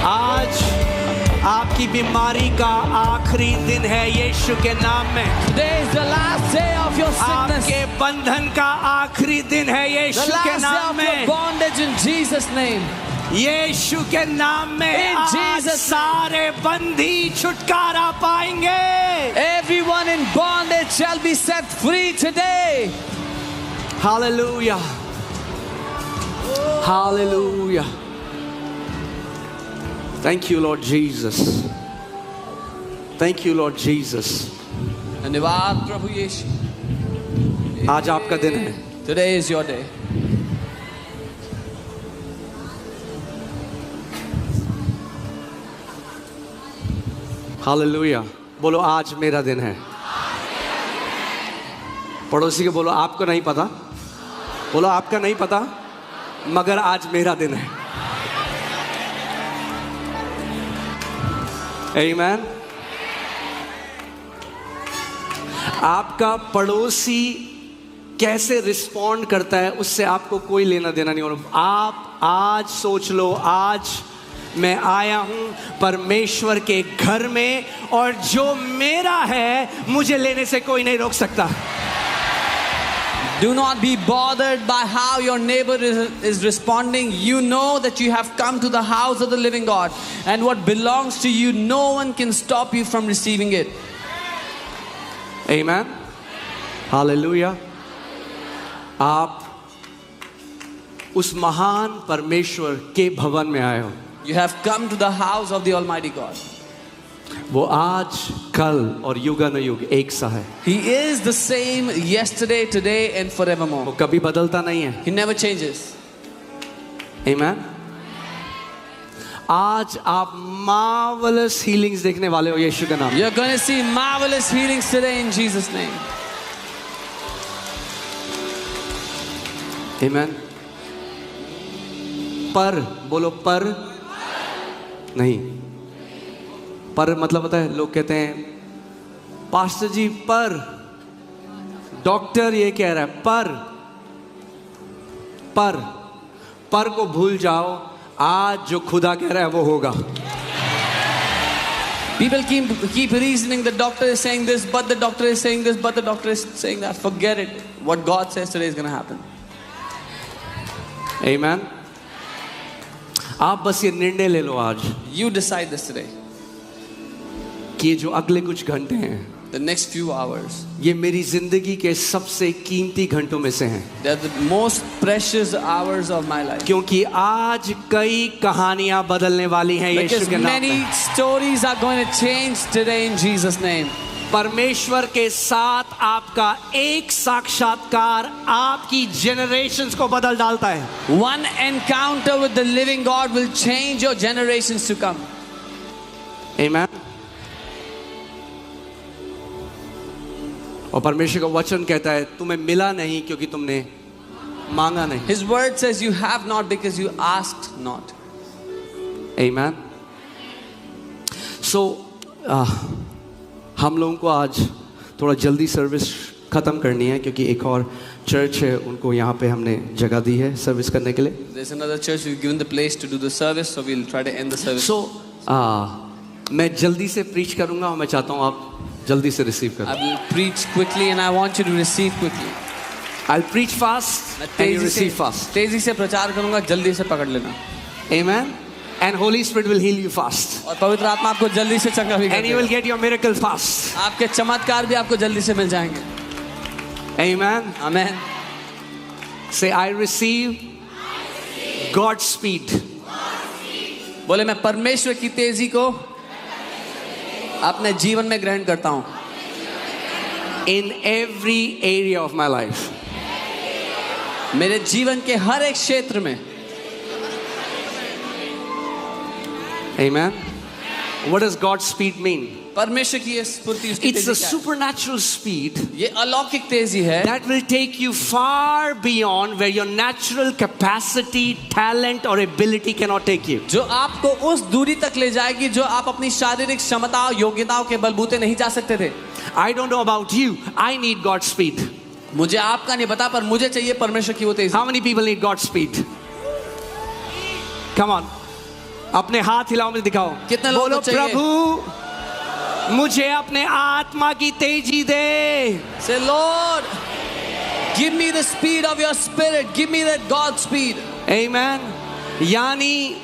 आज आपकी बीमारी का आखिरी दिन है यीशु के नाम में। Today is the last day of your sickness. आपके बंधन का आखिरी दिन है The यीशु last के day नाम of में। your bondage in Jesus' name. यीशु के नाम में In आज Jesus' सारे बंदी छुटकारा पाएंगे। Everyone in bondage shall be set free today. Hallelujah. Hallelujah. Thank you, Lord Jesus. Thank you, Lord Jesus. धन्यवाद प्रभु यीशु। आज आपका दिन है। Today is your day. Hallelujah. बोलो आज मेरा दिन है। पड़ोसी को बोलो आपको नहीं पता। बोलो आपका नहीं पता मगर आज मेरा दिन है। Amen. आपका पड़ोसी कैसे रिस्पॉन्ड करता है उससे आपको कोई लेना देना नहीं होगा। आप आज सोच लो, आज मैं आया हूं परमेश्वर के घर में और जो मेरा है मुझे लेने से कोई नहीं रोक सकता। Do not be bothered by how your neighbor is responding. You know that you have come to the house of the living God, and what belongs to you, no one can stop you from receiving it. Amen. Hallelujah. आप उस महान परमेश्वर के भवन में आए हो। You have come to the house of the Almighty God. वो आज कल और युगानुयुग एक सा है। He is the same yesterday, today, and forevermore. वो कभी बदलता नहीं है। He never changes. Amen. आज आप marvelous healings देखने वाले हो यीशु के नाम। You're going to see marvelous healings today in Jesus' name. Amen. पर बोलो पर नहीं। पर मतलब होता है, लोग कहते हैं पास्टर जी पर, डॉक्टर ये कह रहा है पर को भूल जाओ, आज जो खुदा कह रहा है वो होगा। People keep reasoning, the doctor is saying this, but the doctor is saying this, but the doctor is saying that. Forget it. What God says today is going to happen. Amen. आप बस ये निर्णय ले लो आज You decide this today. कि ये जो अगले कुछ घंटे हैं, The next few hours, ये मेरी जिंदगी के सबसे कीमती घंटों में से हैं। they are the most precious hours of my life. क्योंकि आज कई कहानियां बदलने वाली हैं यीशु Because के नाम many में। stories are going to change today in Jesus' name. परमेश्वर के साथ आपका एक साक्षात्कार आपकी जनरेशंस को बदल डालता है। One encounter with the living God will change your generations to come. Amen. और परमेश्वर का वचन कहता है तुम्हें मिला नहीं क्योंकि तुमने मांगा नहीं। His word says you have not because you asked not. Amen. So हम लोगों को आज थोड़ा जल्दी सर्विस ख़त्म करनी है क्योंकि एक और चर्च है, उनको यहाँ पे हमने जगह दी है सर्विस करने के लिए। There's another church we've given the place to do the service, so we'll try to end the service. So मैं जल्दी से प्रीच करूँगा और मैं चाहता हूँ आप जल्दी से रिसीव करें। I will preach quickly and I want you to receive quickly. I'll preach fast and you receive fast. तेजी से प्रचार करूँगा, जल्दी से पकड़ लेना। Amen. And Holy Spirit will heal you fast. और पवित्र आत्मा आपको जल्दी से चंगा भी And you will get your miracle fast. आपके चमत्कार भी आपको जल्दी से मिल जाएंगे। Amen. Amen. Say I receive God's speed. बोले मैं परमेश्वर की तेजी को अपने जीवन में ग्रहण करता हूँ। In every area of my life. मेरे जीवन के हर एक क्षेत्र में। Amen. What does God's speed mean? परमेश्वर की ये स्फूर्ति, उसकी It's a तेजी क्या है? supernatural speed ये अलौकिक तेजी है that will take you far beyond where your natural capacity, talent or ability cannot take you. जो आपको उस दूरी तक ले जाएगी जो आप अपनी शारीरिक क्षमता और योग्यताओं के बलबूते नहीं जा सकते थे। I don't know about you. I need God's speed. मुझे आपका नहीं पता, पर मुझे चाहिए परमेश्वर की वो तेजी। How many people need God's speed? Come on. अपने हाथ हिलाओ, मुझे दिखाओ। कितने लोगों बोलो को चाहिए? प्रभु मुझे अपने आत्मा की तेजी दे। Say, Lord, give me the speed of your spirit. Give me that God speed. आमीन। यानी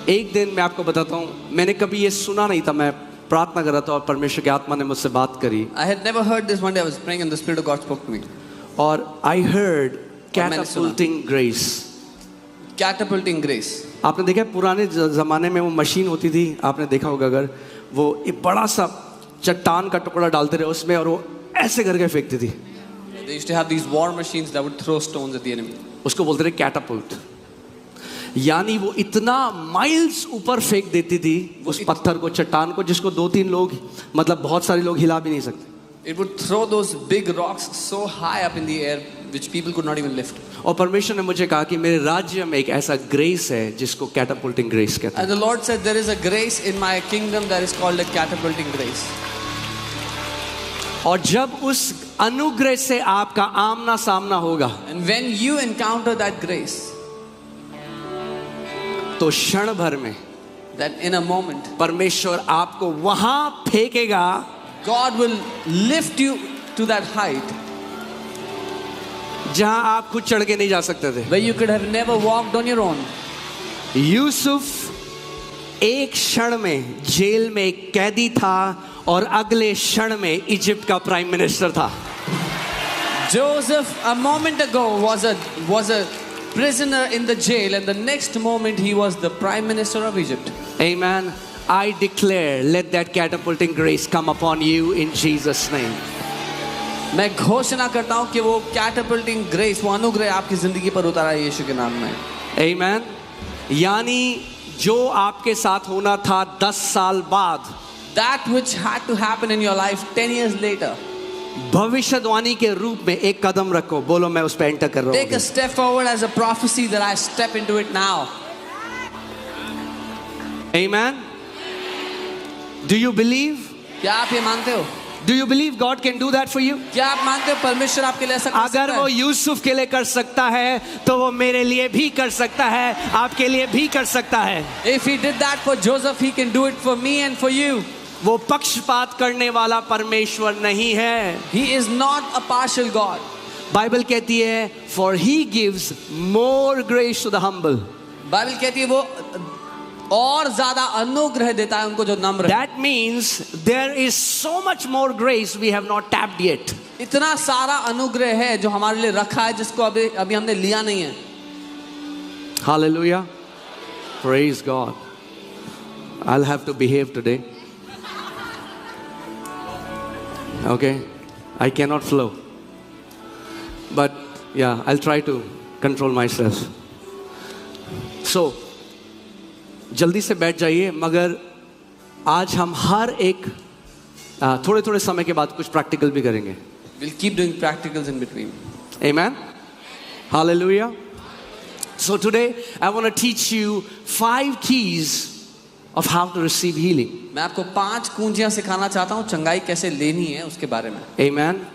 एक दिन मैं आपको बताता हूँ, मैंने कभी ये सुना नहीं था, मैं प्रार्थना कर रहा था और परमेश्वर की आत्मा ने मुझसे बात करी I had never heard this. One day I was praying and the Spirit of God spoke to me. और आई हर्ड मैंने सुना। कैटापुल्टिंग ग्रेस। Catapulting grace. आपने देखा है पुराने ज़माने में वो मशीन होती थी, आपने देखा होगा अगर, वो एक बड़ा सा चट्टान का टुकड़ा डालते रहे उसमें और वो ऐसे करके फेंकती थी, They used to have these war machines that would throw stones at the enemy. उसको बोलते थे कैटापुल्ट। यानी वो इतना माइल्स ऊपर फेंक देती थी उस पत्थर को, चट्टान को, जिसको 2-3 लोग, मतलब बहुत सारे लोग हिला भी नहीं सकते। It would throw those big rocks so high up in the air which people could not even lift. और परमेश्वर ने मुझे कहा कि मेरे राज्य में एक ऐसा ग्रेस है जिसको कैटापुल्टिंग ग्रेस कहते And the Lord said there is a grace in my kingdom that is called a catapulting grace. हैं। और जब उस अनुग्रह से आपका आमना सामना होगा And when you encounter that grace, तो क्षण भर में that in a moment परमेश्वर आपको वहां फेंकेगा God will lift you to that height जहां आप खुद चढ़ के नहीं जा सकते थे। where you could have never walked on your own. Yusuf एक क्षण में जेल में एक कैदी था और अगले क्षण में इजिप्ट का प्राइम मिनिस्टर था। Joseph a moment ago was a prisoner in the jail and the next moment he was the prime minister of Egypt. Amen. I declare, let that catapulting grace come upon you in Jesus' name. मैं घोषणा करता हूँ कि वो catapulting grace, वो अनुग्रह आपकी जिंदगी पर उतारा है यीशु के नाम में। Amen. यानी जो आपके साथ होना था 10 साल बाद, That which had to happen in your life 10 years later. भविष्यवाणी के रूप में एक कदम रखो, बोलो मैं उस पे एंटर कर रहा Take a हूँ। step forward as a prophecy that I step into it now. Amen. Do you believe? क्या आप ये मानते हो? Do you believe God can do that for you? क्या आप मानते हो परमेश्वर आपके लिए ऐसा कर सकता अगर वो है? यूसुफ के लिए कर सकता है तो वो मेरे लिए भी कर सकता है, आपके लिए भी कर सकता है। If he did that for Joseph, he can do it for me and for you. वो पक्षपात करने वाला परमेश्वर नहीं है। He is not a partial God. Bible कहती है for he gives more grace to the humble. Bible कहती है वो और ज्यादा अनुग्रह देता है उनको जो नम्र है। That means there is so much more grace we have not tapped yet. इतना सारा अनुग्रह है जो हमारे लिए रखा है जिसको अभी हमने लिया नहीं है। Hallelujah. Praise God. I'll have to behave today. Okay. I cannot flow. But yeah, I'll try to control myself. So, जल्दी से बैठ जाइए, मगर आज हम हर एक थोड़े थोड़े समय के बाद कुछ प्रैक्टिकल भी करेंगे। We'll keep doing practicals in between. Amen. Hallelujah. So today I want to teach you 5 keys of how to receive healing. मैं आपको 5 कुंजियां सिखाना चाहता हूँ चंगाई कैसे लेनी है उसके बारे में। Amen.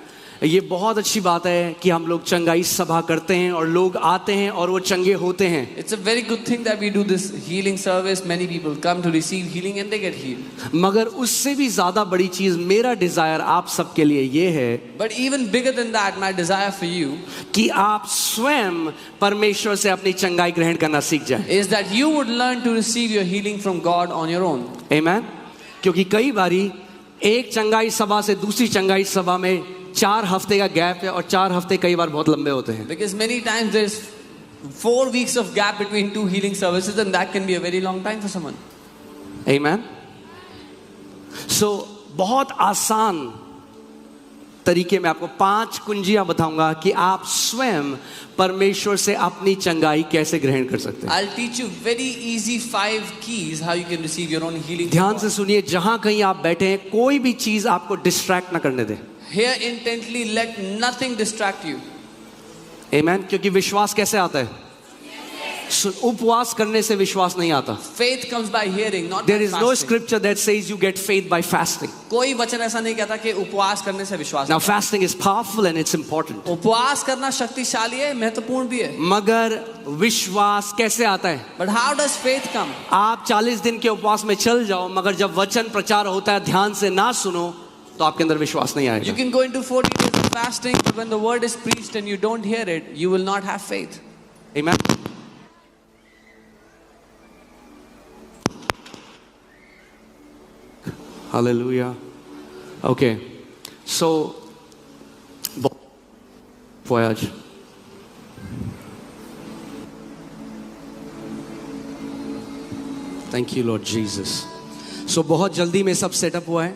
ये बहुत अच्छी बात है कि हम लोग चंगाई सभा करते हैं और लोग आते हैं और वो चंगे होते हैं। It's a very good thing that we do this healing service. Many people come to receive healing and they get healed. मगर उससे भी ज्यादा बड़ी चीज मेरा डिजायर आप सबके लिए ये है But even bigger than that, my desire for you कि आप स्वयं परमेश्वर से अपनी चंगाई ग्रहण करना सीख जाएं। is that you would learn to receive your healing from God on your own. Amen. क्योंकि कई बारी एक चंगाई सभा से दूसरी चंगाई सभा में 4 हफ्ते का गैप है और 4 हफ्ते कई बार बहुत लंबे होते हैं। Because many times there's 4 weeks of gap between 2 healing services and that can be a very long time for someone. Amen. So बहुत आसान तरीके में आपको 5 कुंजियां बताऊंगा कि आप स्वयं परमेश्वर से अपनी चंगाई कैसे ग्रहण कर सकते हैं। I'll teach you very easy 5 keys how you can receive your own healing. ध्यान से सुनिए, जहां कहीं आप बैठे हैं कोई भी चीज आपको डिस्ट्रैक्ट ना करने दे। Hear intently, let nothing distract you. Amen. क्योंकि विश्वास कैसे आता है? उपवास करने से विश्वास नहीं आता. Faith comes by hearing, not There by is no fasting. scripture that says you get faith by fasting. कोई वचन ऐसा नहीं कहता कि उपवास करने से विश्वास. Now fasting is powerful and it's important. उपवास करना शक्तिशाली है, महत्वपूर्ण भी है. मगर विश्वास कैसे आता है? But how does faith come? आप 40 दिन के उपवास में चल जाओ, मगर जब वचन प्रचार होता है ध्यान से ना सुनो तो आपके अंदर विश्वास नहीं You आएगा. can go into 40 days of fasting, but when the word is preached and you don't hear it, you will not have faith. Amen. Hallelujah. Okay. So voyage. Thank you Lord Jesus. So बहुत जल्दी में सब setup हुआ है.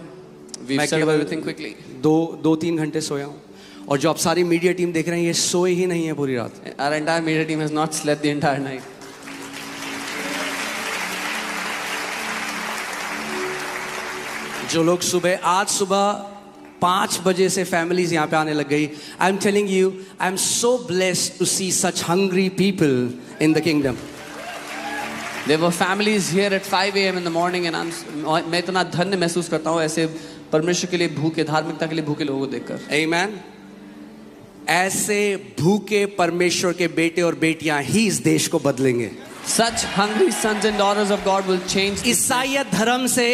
We've मैं set up केवल everything quickly. 2-3 घंटे सोया हूँ. और जो आप सारी मीडिया टीम देख रहे हैं ये सोए ही नहीं है पूरी रात. Our entire media team has not slept the entire night. जो लोग आज सुबह 5 बजे से फैमिलीज यहाँ पे आने लग गई. I am telling you, I am so blessed to see such hungry people in the kingdom. There were families here at 5 a.m. in the morning and मैं इतना धन्य महसूस करता हूँ ऐसे परमेश्वर के लिए भूखे, धार्मिकता के लिए भूखे लोगों को देखकर. आमीन. ऐसे भूखे परमेश्वर के बेटे और बेटियां ही इस देश को बदलेंगे. Such hungry sons and daughters of God will change. ईसाईयत धर्म से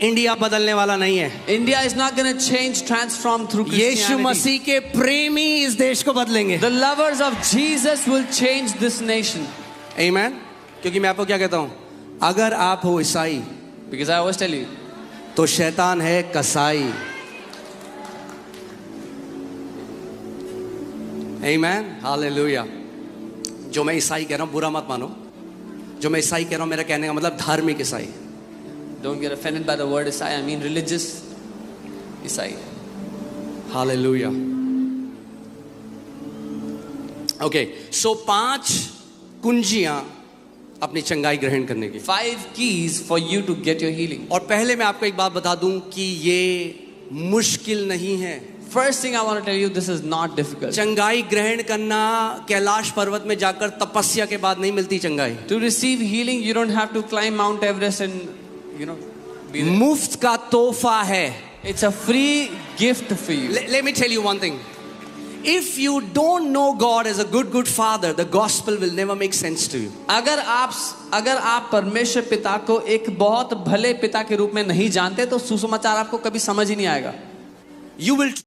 इंडिया बदलने वाला नहीं है. India is not going to change, transform through Yeshu Christianity. मसीह के प्रेमी इस देश को बदलेंगे. The lovers of Jesus will change this nation. आमीन. क्योंकि मैं आपको क्या कहता हूं, अगर आप हो ईसाई, Because I always tell you, तो शैतान है कसाई. आमीन. हालेलुया. जो मैं ईसाई कह रहा हूं बुरा मत मानो. जो मैं ईसाई कह रहा हूं मेरा कहने का मतलब धार्मिक ईसाई. don't get offended by the word Isai. I mean religious Isai. Hallelujah. Okay, so 5 कुंजियां अपनी चंगाई ग्रहण करने की. 5 keys for you to get your healing. और पहले मैं आपको एक बात बता दूं कि ये मुश्किल नहीं है. First thing I want to tell you, this is not difficult. चंगाई ग्रहण करना कैलाश पर्वत में जाकर तपस्या के बाद नहीं मिलती. चंगाई To receive healing, you don't have to climb Mount Everest and be there. मुफ्त का तोहफा है. It's a free gift for you. Let me tell you one thing. If you don't know God as a good father, the gospel will never make sense to you. अगर आप परमेश्वर पिता को एक बहुत भले पिता के रूप में नहीं जानते तो सुसमाचार आपको कभी समझ ही नहीं आएगा. You will